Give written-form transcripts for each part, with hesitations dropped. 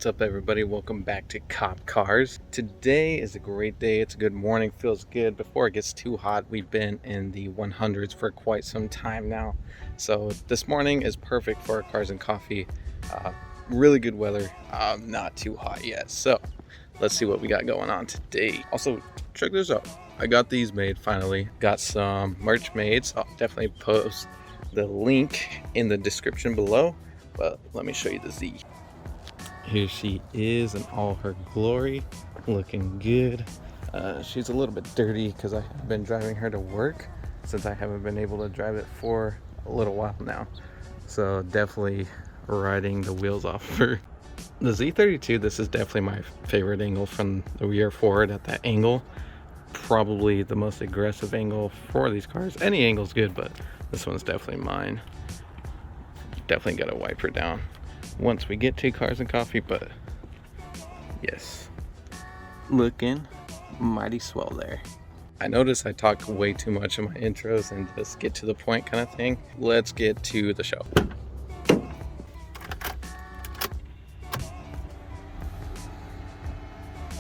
What's up, everybody? Welcome back to Cop Cars. Today is a great day. It's a good morning, feels good. Before it gets too hot, we've been in the 100s for quite some time now. So this morning is perfect for cars and coffee. Really good weather, not too hot yet. So let's see what we got going on today. Also, check this out. I got these made finally. Got some merch made, so I'll definitely post the link in the description below. But let me show you the Z. Here she is in all her glory, looking good. She's a little bit dirty because I've been driving her to work since I haven't been able to drive it for a little while now. So definitely riding the wheels off of her. The Z32, this is definitely my favorite angle from the rear forward at that angle. Probably the most aggressive angle for these cars. Any angle's good, but this one's definitely mine. Definitely gotta wipe her down once we get to cars and coffee, but yes, looking mighty swell there. I noticed I talk way too much in my intros and just get to the point kind of thing. Let's get to the show.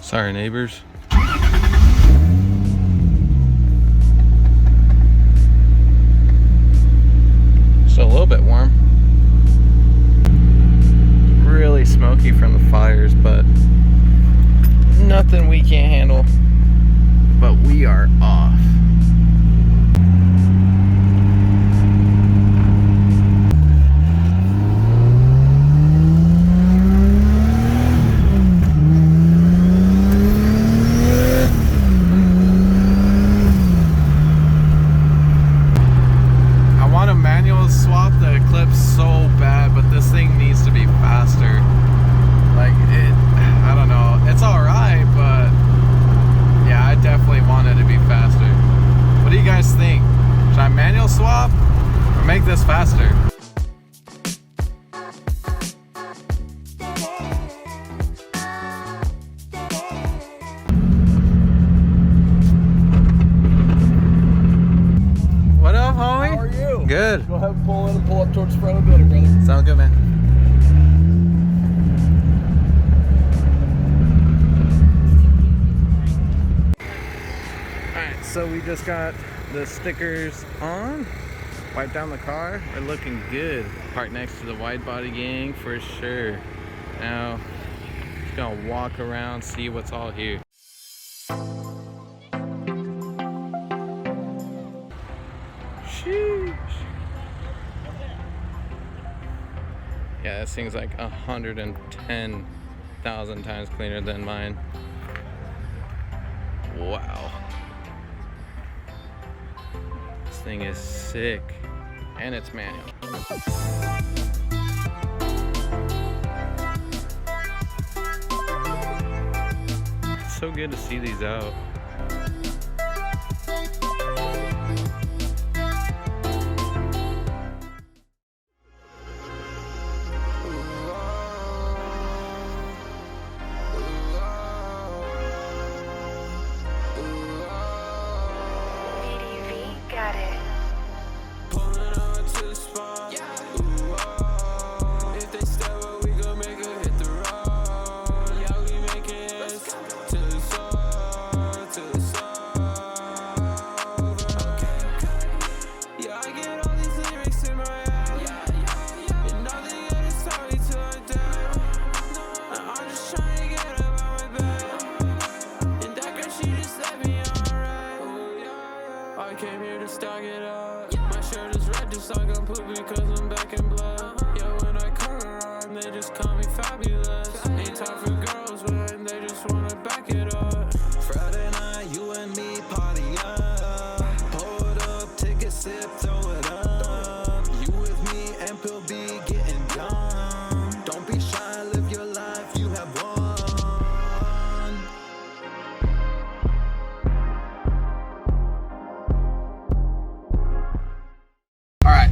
Sorry, neighbors. Still a little bit warm. Really smoky from the fires, but nothing we can't handle. But we are off. I want to manual swap the clips so bad, but this thing needs to be faster. Like I don't know, it's alright, but yeah, I definitely want it to be faster. What do you guys think? Should I manual swap or make this faster? What up, homie? How are you? Good. Go ahead and pull in and pull up towards the front of the building, brother. Sound good, man. Alright, so we just got the stickers on, wiped down the car. We're looking good. Parked next to the wide body gang for sure. Now, just gonna walk around, see what's all here. Sheesh. Yeah, this thing's like 110,000 times cleaner than mine. Wow. This thing is sick. And it's manual. It's so good to see these out.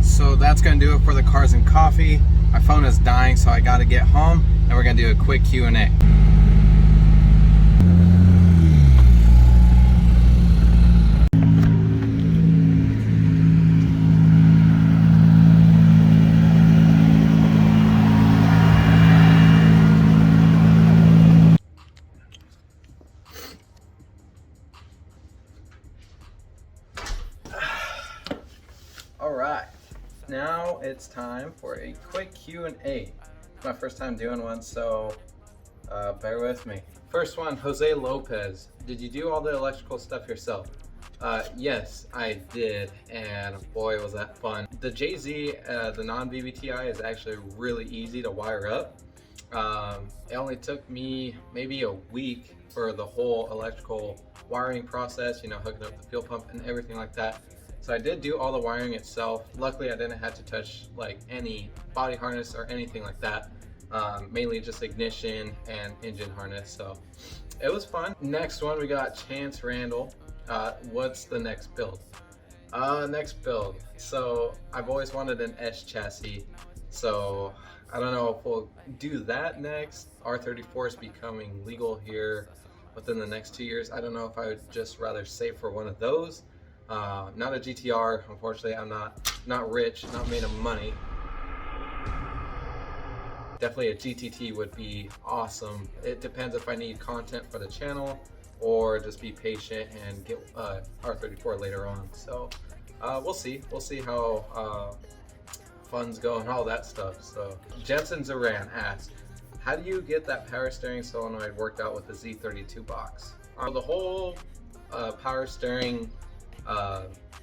So that's gonna do it for the cars and coffee. My phone is dying, so I gotta get home, and we're gonna do a quick Q&A. right, now it's time for a quick Q&A. It's my first time doing one, so bear with me. First one, Jose Lopez. Did you do all the electrical stuff yourself? Yes, I did, and boy was that fun. The JZ, the non-VVTi, is actually really easy to wire up. It only took me maybe a week for the whole electrical wiring process, you know, hooking up the fuel pump and everything like that. So I did do all the wiring itself. Luckily, I didn't have to touch like any body harness or anything like that. Mainly just ignition and engine harness, so it was fun. Next one, we got Chance Randall. What's the next build? Next build. So I've always wanted an S chassis, so I don't know if we'll do that next. R34 is becoming legal here within the next 2 years. I don't know if I would just rather save for one of those. Not a GTR, unfortunately. I'm not rich, not made of money. Definitely a GTT would be awesome. It depends if I need content for the channel or just be patient and get R34 later on. So we'll see how funds go and all that stuff. So Jensen Zoran asked, how do you get that power steering solenoid worked out with the Z32 box? The whole power steering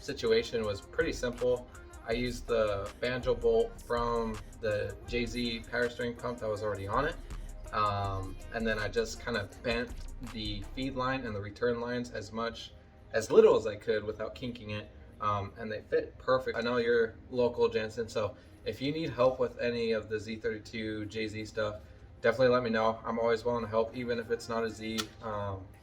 situation was pretty simple. I used the banjo bolt from the JZ power steering pump that was already on it, and then I just kind of bent the feed line and the return lines as little as I could without kinking it, and they fit perfect. I know you're local, Jensen, so if you need help with any of the Z32 JZ stuff, definitely let me know. I'm always willing to help, even if it's not a Z.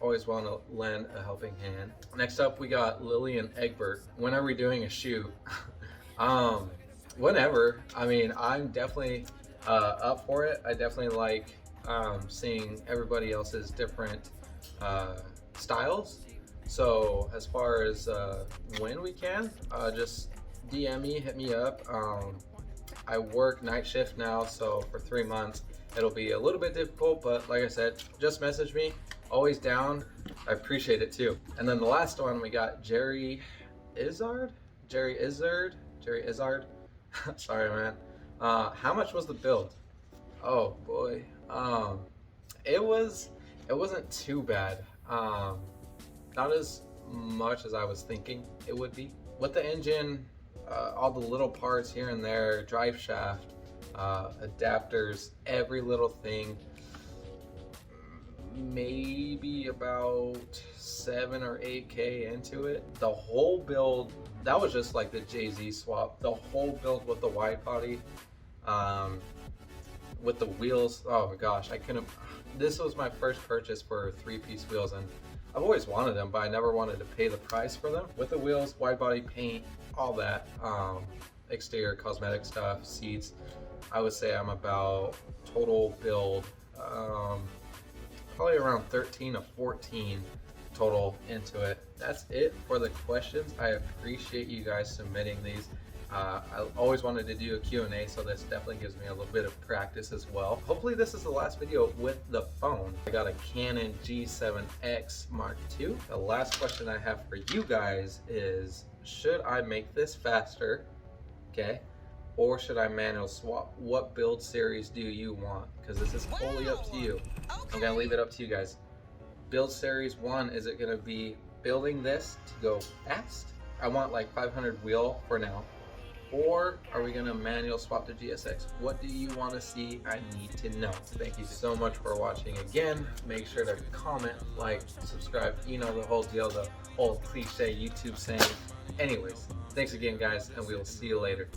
Always willing to lend a helping hand. Next up, we got Lillian Egbert. When are we doing a shoot? Whenever. I mean, I'm definitely up for it. I definitely like seeing everybody else's different styles. So as far as when we can, just DM me, hit me up. I work night shift now, so for 3 months it'll be a little bit difficult, but like I said, just message me. Always down. I appreciate it too. And then the last one, we got Jerry Izzard. Sorry, man. How much was the build? Oh boy. It wasn't too bad. Not as much as I was thinking it would be. With the engine, all the little parts here and there, drive shaft, adapters, every little thing, maybe about 7 or 8K into it. The whole build, that was just like the JZ swap. The whole build with the wide body, with the wheels, oh my gosh, this was my first purchase for 3-piece wheels, and I've always wanted them, but I never wanted to pay the price for them. With the wheels, wide body paint, all that, exterior cosmetic stuff, seats, I would say I'm about total build, probably around 13 to 14 total into it. That's it for the questions. I appreciate you guys submitting these. I always wanted to do a Q&A, so this definitely gives me a little bit of practice as well. Hopefully this is the last video with the phone. I got a Canon G7X Mark II. The last question I have for you guys is, should I make this faster, okay, or should I manual swap? What build series do you want? Because this is wholly up to you. I'm gonna leave it up to you guys. Build series 1, is it gonna be building this to go fast? I want like 500 wheel for now. Or are we gonna manual swap the GSX? What do you want to see? I need to know. Thank you so much for watching again. Make sure to comment, like, subscribe, you know the whole deal, the whole cliche YouTube saying. Anyways, thanks again guys, and we will see you later.